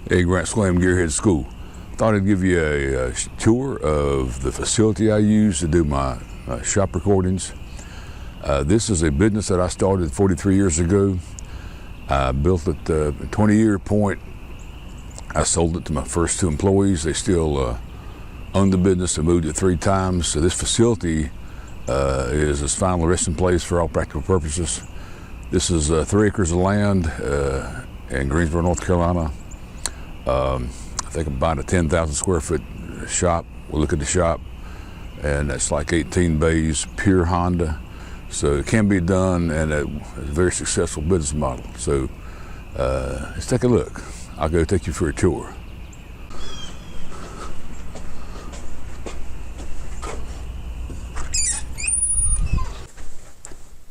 Hey, Grant Slam, Gearhead School. Thought I'd give you a tour of the facility I use to do my shop recordings. This is a business that I started 43 years ago. I built it at a 20-year point. I sold it to my first two employees. They still own the business. I moved it 3 times. So this facility is its final resting place for all practical purposes. This is 3 acres of land in Greensboro, North Carolina. I think I'm buying a 10,000 square foot shop. We'll look at the shop, and it's like 18 bays, pure Honda. So it can be done, and it's a very successful business model. So let's take a look. I'll go take you for a tour.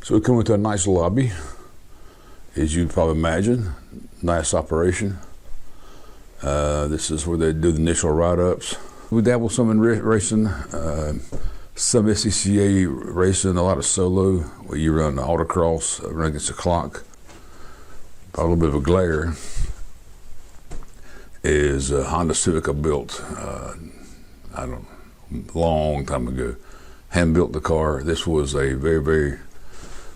So we come into a nice lobby, as you'd probably imagine. Nice operation. This is where they do the initial write-ups. We dabble some in racing, some SCCA racing, a lot of solo, where you run autocross, run against the clock. Probably a little bit of a glare is a Honda Civic I built, I don't know, a long time ago. Hand built the car. This was a very, very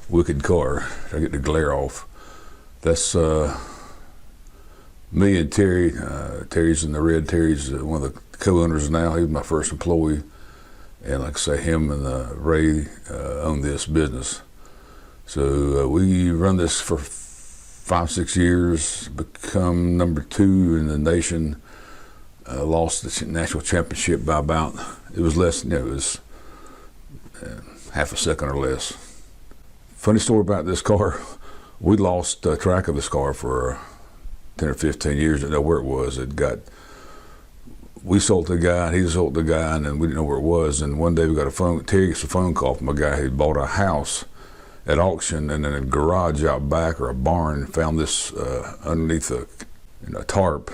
wicked car. I get the glare off. That's me and Terry. Terry's in the red. Terry's one of the co-owners now. He was my first employee. And like I say, him and Ray own this business. So we run this for 5-6 years, become number 2 in the nation. Lost the national championship by about, it was less, it was half a second or less. Funny story about this car, we lost track of this car for 10 or 15 years. Didn't know where it was. We sold to the guy, and he sold to the guy, and then we didn't know where it was. And one day we got Terry gets a phone call from a guy who bought a house at auction, and in a garage out back, or a barn, found this underneath a tarp,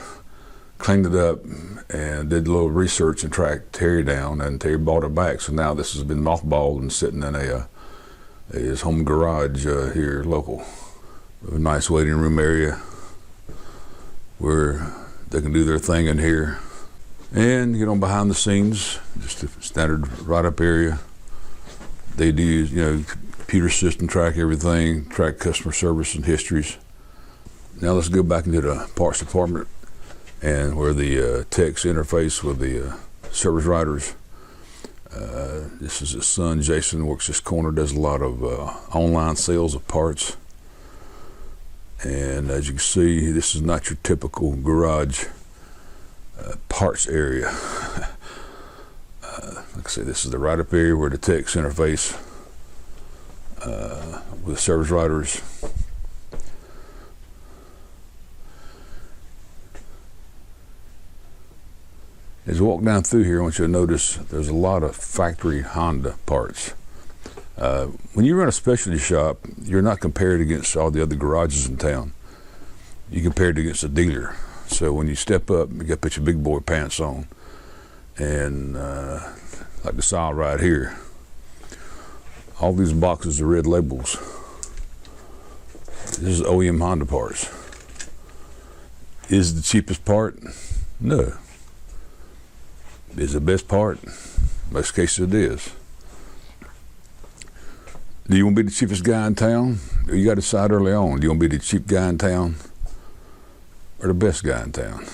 cleaned it up, and did a little research and tracked Terry down, and Terry bought it back. So now this has been mothballed and sitting in his home garage here local. A nice waiting room area where they can do their thing in here. And get on behind the scenes, just a standard write-up area. They do, computer system, track everything, track customer service and histories. Now let's go back into the parts department, and where the techs interface with the service writers. This is his son, Jason, works this corner, does a lot of online sales of parts. And as you can see, this is not your typical garage parts area. Like I say, this is the write-up area where the techs interface with the service writers. As you walk down through here, I want you to notice there's a lot of factory Honda parts. When you run a specialty shop, you're not compared against all the other garages in town. You're compared against a dealer. So when you step up, you got to put your big boy pants on. And like this aisle right here, all these boxes of red labels. This is OEM Honda parts. Is it the cheapest part? No. Is it the best part? In most cases it is. Do you want to be the cheapest guy in town? You got to decide early on. Do you want to be the cheap guy in town or the best guy in town?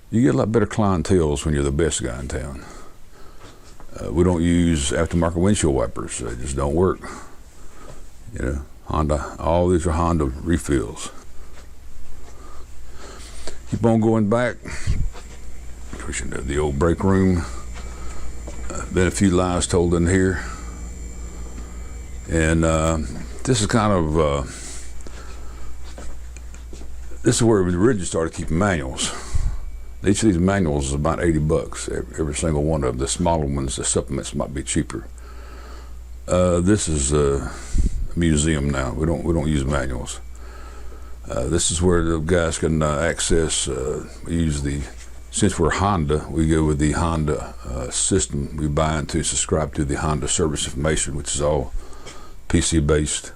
You get a lot better clientele when you're the best guy in town. We don't use aftermarket windshield wipers. They just don't work. Honda, all these are Honda refills. Keep on going back. The old break room. Been a few lies told in here. And this is kind of, this is where we originally started keeping manuals. Each of these manuals is about $80, every single one of them. The smaller ones, the supplements might be cheaper. This is a museum now. We don't use manuals. This is where the guys can access, since we're Honda, we go with the Honda system. We buy into, subscribe to the Honda service information, which is all PC based.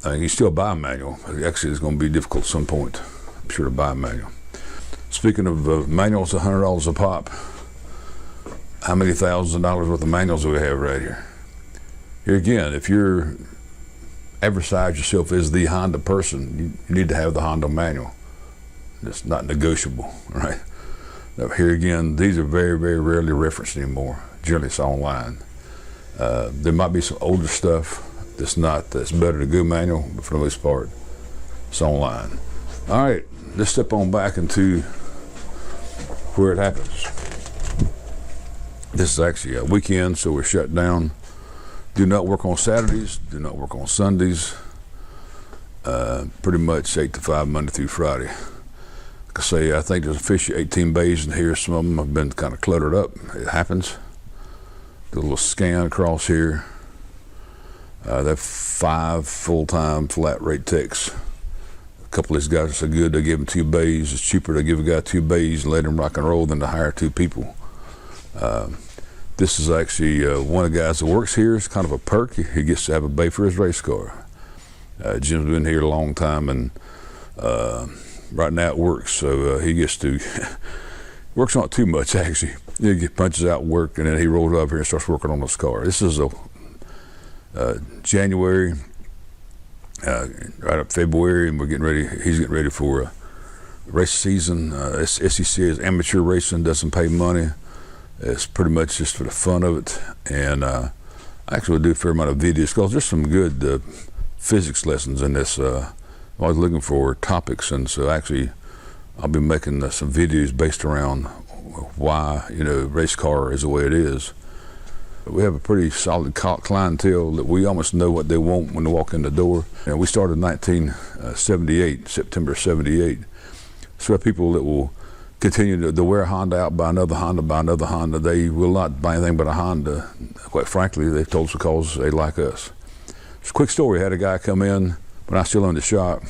You still buy a manual. Actually, it's going to be difficult at some point. be sure to buy a manual. Speaking of manuals, $100 a pop. How many thousands of dollars worth of manuals do we have right here? Here again, if you're advertise yourself as the Honda person, you need to have the Honda manual. It's not negotiable, right? Now, here again, these are very, very rarely referenced anymore. Generally, it's online. There might be some older stuff that's better to go manual, but for the most part, it's online. All right, let's step on back into where it happens. This is actually a weekend, so we're shut down. Do not work on Saturdays, do not work on Sundays. Pretty much 8 to 5, Monday through Friday. Like I say, I think there's officially 18 bays in here. Some of them have been kind of cluttered up. It happens. Do a little scan across here. They're 5 full-time flat rate techs. A couple of these guys are so good, they give them 2 bays. It's cheaper to give a guy 2 bays and let him rock and roll than to hire 2 people. This is actually one of the guys that works here. It's kind of a perk. He gets to have a bay for his race car. Jim's been here a long time, and right now it works, so he gets to works not too much actually. He punches out work, and then he rolls up here and starts working on his car. This is a January, right up February, and we're getting ready. He's getting ready for race season. SEC is amateur racing, doesn't pay money. It's pretty much just for the fun of it, and I actually do a fair amount of videos because there's some good physics lessons in this. I'm always looking for topics, and so actually I'll be making some videos based around why race car is the way it is. We have a pretty solid clientele that we almost know what they want when they walk in the door. And we started in 1978, September 78. So we have people that will continue to wear a Honda out, buy another Honda, buy another Honda. They will not buy anything but a Honda. Quite frankly, they've told us because they like us. It's a quick story. I had a guy come in when I was still in the shop.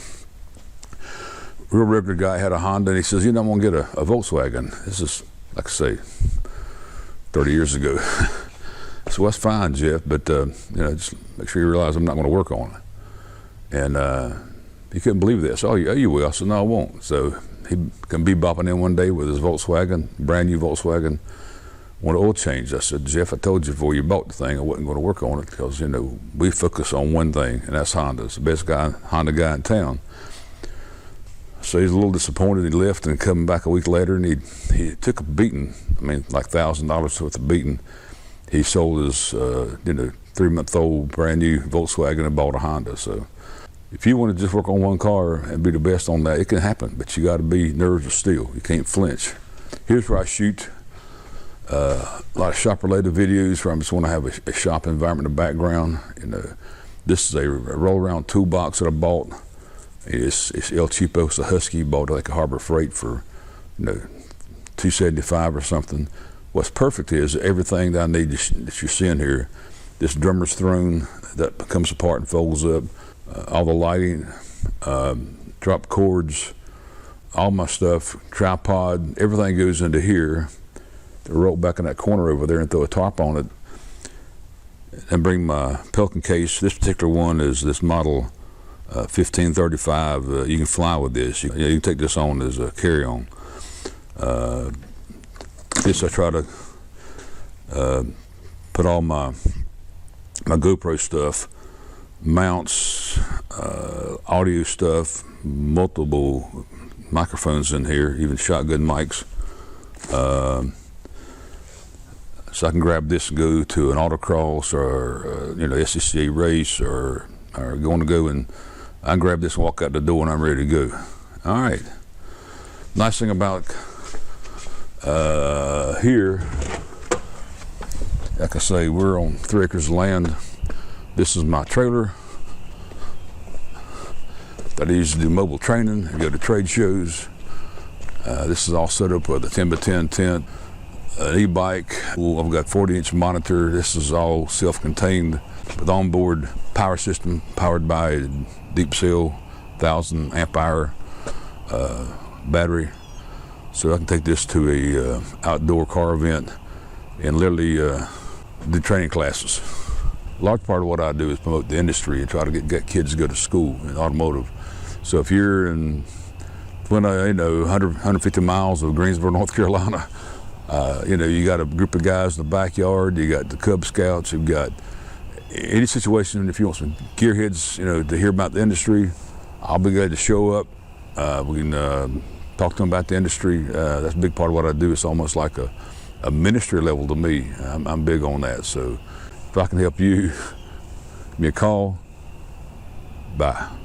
Real regular guy, had a Honda, and he says, I'm gonna get a Volkswagen. This is, like I say, 30 years ago. So that's fine, Jeff, but just make sure you realize I'm not gonna work on it. And he couldn't believe this. Oh, you will? I said, no, I won't. So he can be bopping in one day with his Volkswagen, brand new Volkswagen, want an oil change. I said, Jeff, I told you before you bought the thing I wasn't going to work on it because, we focus on one thing, and that's Honda. It's the best Honda guy in town. So he's a little disappointed. He left and come back a week later, and he took a beating. Like $1,000 worth of beating. He sold his 3-month-old brand new Volkswagen and bought a Honda. So if you want to just work on one car and be the best on that, it can happen, but you got to be nerves of steel. You can't flinch. Here's where I shoot a lot of shop-related videos where I just want to have a shop environment in the background. This is a roll-around toolbox that I bought. It's El Cheapo. It's a Husky. Bought like a Harbor Freight for $275 or something. What's perfect is everything that I need that you're seeing here. This drummer's throne that comes apart and folds up. All the lighting, drop cords, all my stuff, tripod, everything goes into here. To roll back in that corner over there and throw a tarp on it, and bring my Pelican Case. This particular one is this model 1535. You can fly with this. You can take this on as a carry-on. This I try to put all my GoPro stuff, mounts, audio stuff, multiple microphones in here, even shotgun mics. So I can grab this and go to an autocross or SEC race or going to go, and I can grab this and walk out the door and I'm ready to go. All right. Nice thing about here, like I say, we're on 3 acres of land. This is my trailer that I use to do mobile training and go to trade shows. This is all set up with a 10x10 tent, an e-bike. I've got 40-inch monitor. This is all self-contained with onboard power system powered by a deep cell 1,000 amp hour battery. So I can take this to a outdoor car event and literally do training classes. A large part of what I do is promote the industry and try to get kids to go to school in automotive. So if you're in when 150 miles of Greensboro, North Carolina. You got a group of guys in the backyard. You got the Cub Scouts. You've got any situation. If you want some gearheads, to hear about the industry, I'll be glad to show up. We can talk to them about the industry. That's a big part of what I do. It's almost like a ministry level to me. I'm big on that. So if I can help you, give me a call. Bye.